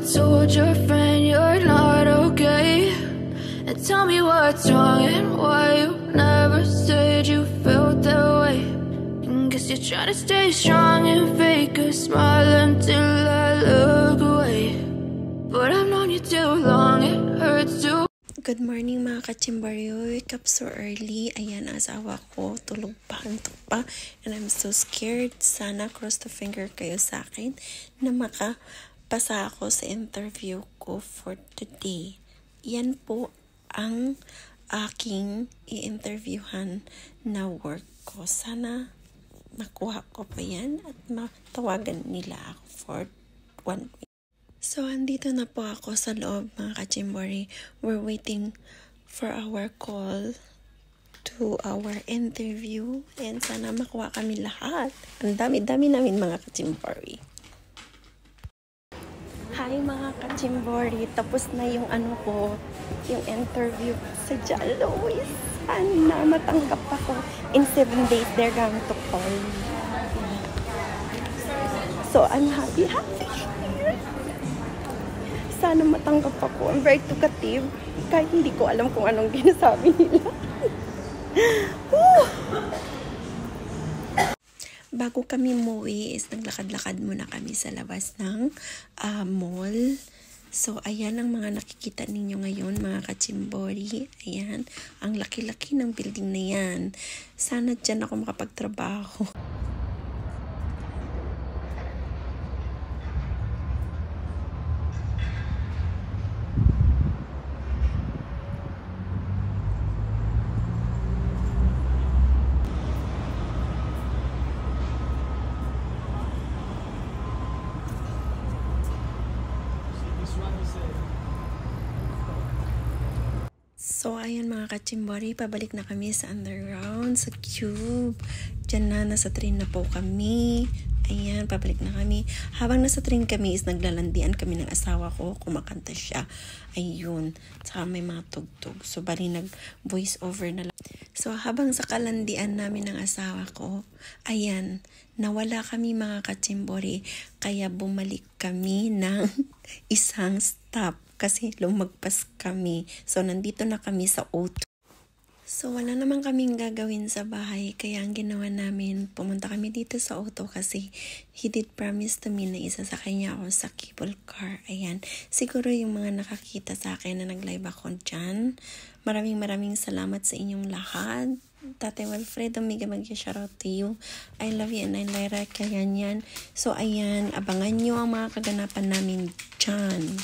told your friend you're not okay? And tell me what's wrong and why you never said you felt that way. And guess you're trying to stay strong and fake a smile until I look away. But I've known you too long, it hurts to. Good morning mga kachimbaryo. Wake up so early. Ayan, asawa ko. Tulog pa, antok pa. And I'm so scared. Sana cross the finger kayo sa akin na makapasa ako sa interview ko for today. Yan po ang aking i-interviewhan na work ko. Sana makuha ko pa yan at matawagan nila ako for 1 week. So, andito na po ako sa loob mga kachimbori. We're waiting for our call to our interview. And sana makuha kami lahat. Ang dami-dami namin mga kachimbori. Hi mga kachimbori. Tapos na yung yung interview sa Jalois. Sana matanggap ako. In 7 days, they're going to call me. So, I'm happy. Sana matanggap ako. I'm very talkative. Kahit hindi ko alam kung anong ginasabi nila. Bago kami umuwi is naglakad-lakad muna kami sa labas ng mall. So, ayan ang mga nakikita ninyo ngayon, mga kachimbori. Ayan, ang laki-laki ng building na yan. Sana dyan ako makapagtrabaho. So, ayan mga kachimbori, pabalik na kami sa underground, sa Cube. Diyan na, nasa train na po kami. Ayan, pabalik na kami. Habang nasa train kami is naglalandian kami ng asawa ko, kumakanta siya. Ayun, saka may mga tugtog. So, bali nag-voice over na lang. So, habang sa kalandian namin ng asawa ko, ayan, nawala kami mga kachimbori. Kaya bumalik kami ng isang stop. Kasi lumagpas kami. So, nandito na kami sa O2. So, wala naman kaming gagawin sa bahay. Kaya ang ginawa namin, pumunta kami dito sa O2 kasi he did promise to me na isasakay niya ako sa cable car. Ayan. Siguro yung mga nakakita sa akin na nag-live ako dyan. Maraming salamat sa inyong lahat. Tate Wilfredo, mega mag-shoutout to you. I love you and I like kaya yan. So, ayan. Abangan nyo ang mga kaganapan namin dyan.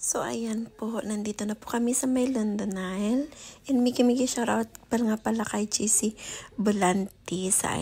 So, ayan po. Nandito na po kami sa may London Isle. And migi shoutout nga pala kay GC Bulanti sa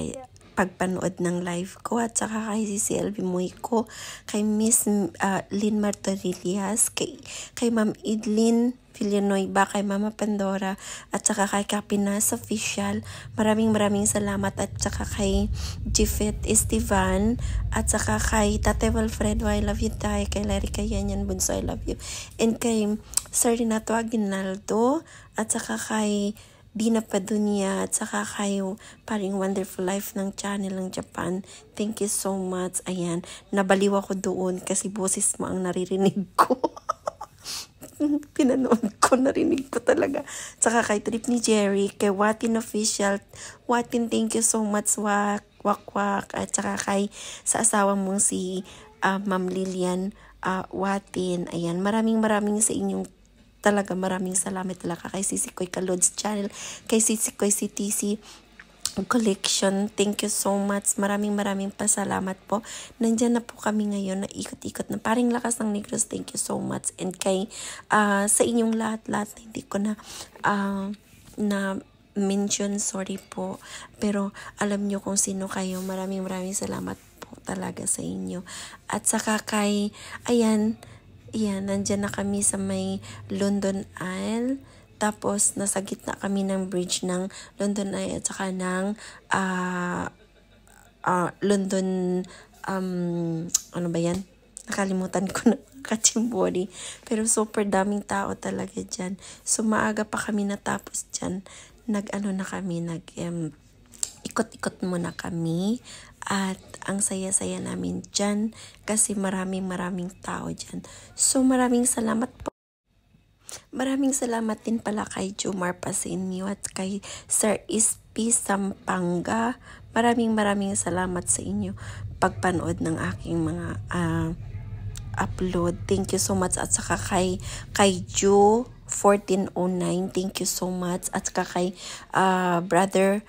pagpanood ng live ko. At saka kay CCLV Moyko, kay Miss Lynn Martorillas, kay Ma'am Idlin Villanueva, kay Mama Pandora, at saka kay Kapinas Official. Maraming salamat. At saka kay Jifet Estevan, at saka kay Tate Wilfredo, I love you tay, kay Larry Kayanyan Bunso, I love you. And kay Sir Renato Aguinaldo, at saka kay Dina Padunia, at saka kay paring Wonderful Life ng channel ng Japan. Thank you so much. Ayan, nabaliw ako doon kasi boses mo ang naririnig ko. Pinanood ko, narinig ko talaga. Tsaka kay Trip ni Jerry, kay Watin Official. Watin, thank you so much, wak. At saka kay sa asawa mong si Ma'am Lilian Watin. Ayan, maraming sa inyong talaga, maraming salamat talaga kay Sisi Koy Kalods channel, kay Sisi Koy CTC Collection. Thank you so much. Maraming pasalamat po. Nandyan na po kami ngayon na ikot-ikot na paring Lakas ng Negros. Thank you so much. And kay sa inyong lahat hindi ko na mention, sorry po. Pero alam nyo kung sino kayo. Maraming salamat po talaga sa inyo. At saka kay, ayan, nandyan na kami sa may London Isle. Tapos, nasa gitna kami ng bridge ng London Eye at saka ng London, ano ba yan? Nakalimutan ko na kachimbori. Pero super daming tao talaga dyan. So, maaga pa kami natapos dyan. Ikot-ikot muna kami. At ang saya-saya namin dyan kasi maraming tao dyan. So maraming salamat po. Maraming salamat din pala kay Jomar Pasinio at kay Sir Ispi Sampanga. Maraming salamat sa inyo pagpanood ng aking mga upload. Thank you so much. At saka kay Joe 1409, thank you so much. At saka kay brother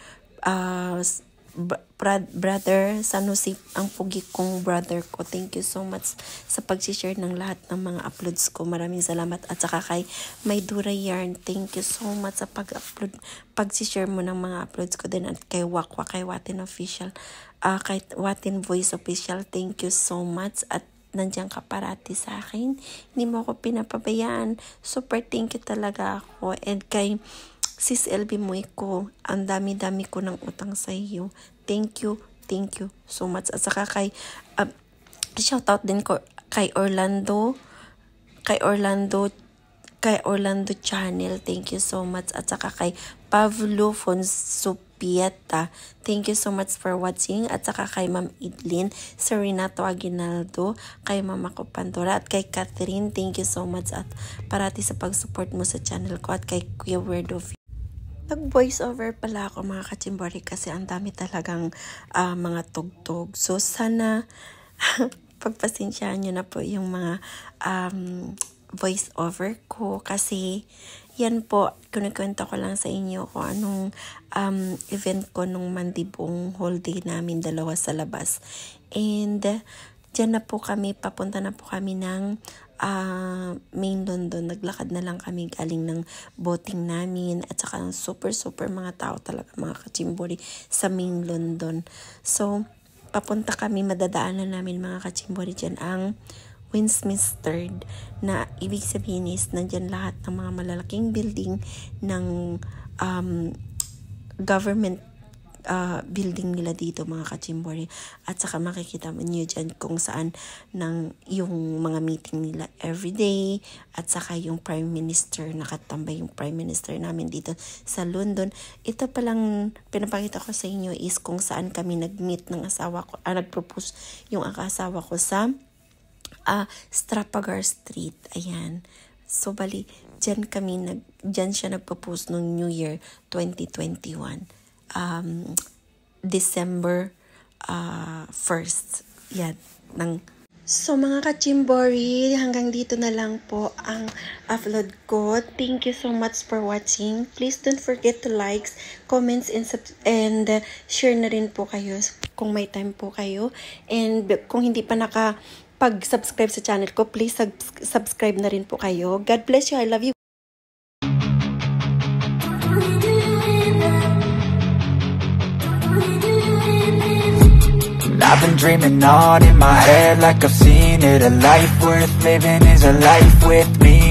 Sanusi, ang pugi kong brother ko, thank you so much sa pag-share ng lahat ng mga uploads ko. Maraming salamat. At saka kay Maydura Yarn, thank you so much sa pag-share mo ng mga uploads ko din. At kay Wakwak, kay Watin Official, kay Watin Voice Official, thank you so much. At nandiyan ka parati sa akin, hindi mo ako pinapabayaan. Super thank you talaga ako. And kay Sis LB Moyko, ang dami-dami ko ng utang sa iyo. Thank you so much. At saka kay shoutout din ko kay Orlando Channel, thank you so much. At saka kay Pavlo Fonsupieta, thank you so much for watching. At saka kay Ma'am Idlin, Sir Renato Aguinaldo, kay Mama ko Pandora, at kay Catherine, thank you so much at parati sa pag-support mo sa channel ko. At kay Kuya Weirdo, nag-voice over pala ako mga kachimbori kasi ang dami talagang mga tugtog. So sana pagpasensyahan nyo na po yung mga voice over ko kasi yan po, kunikwento ko lang sa inyo kung anong event ko nung Mandibong whole day namin, dalawa sa labas. And dyan na po kami, papunta na po kami ng main London. Naglakad na lang kami galing ng boating namin at saka super mga tao talaga mga kachimbori sa main London. So papunta kami, madadaanan namin mga kachimbori dyan ang Westminster, na ibig sabihin is nandyan lahat ng mga malalaking building ng government building nila dito mga kachimbori. At saka makikita mo nyo dyan kung saan yung mga meeting nila everyday. At saka yung Prime Minister, nakatambay yung Prime Minister namin dito sa London. Ito palang pinapakita ko sa inyo is kung saan kami nag-meet ng asawa ko, nag-propose yung asawa ko sa Trafalgar Street. Ayan. So bali, dyan siya nagpo-post noong New Year 2021. December 1st. Yan. So mga kachimbori, hanggang dito na lang po ang upload ko. Thank you so much for watching. Please don't forget to like, comments, and share na rin po kayo kung may time po kayo. And kung hindi pa pag-subscribe sa channel ko, please subscribe na rin po kayo. God bless you. I love you. I've been dreaming on in my head like I've seen it. A life worth living is a life with me.